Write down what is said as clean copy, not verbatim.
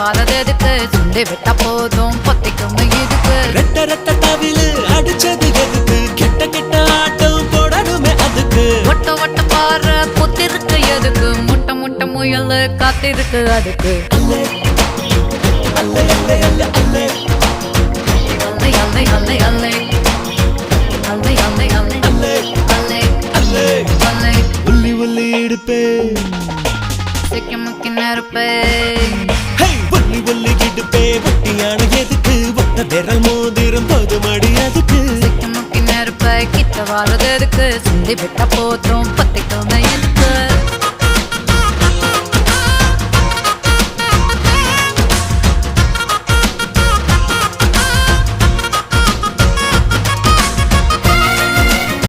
வாரது எதுக்கு சுண்டி விட்டா போதும் பொத்திக்கும் இதுக்கு ரெட்ட ரெட்ட தவிலு அடிச்சது எதுக்கு கெட்ட கெட்ட ஆட்டம் போடணுமே அதுக்கு ஒட்ட ஒட்ட பாரு புத்திருக்கு எதுக்கு முட்டை முட்டை முயல் காத்திருக்கு அதுக்கு அல்லே அல்லே அல்லே அல்லே அல்லே அல்லை அல்லை அல்லை அல்லை அல்லை அல்லை அல்லை அல்லே அல்லை அல்லே அல்லை உள்ளி உள்ளி இடுப்பே சிக்கி முக்கி நெருப்பே ஹே உள்ளி உள்ளி இடுப்பே ஒட்டியான எதுக்கு ஒட்ட விரல் மோதிரம் போதுமடி அதுக்கு சிக்கி முக்கி நெருப்பை கிட்ட வாரது எதுக்கு சுண்டி விட்டா போதும் பத்திக்கும் இதுக்கு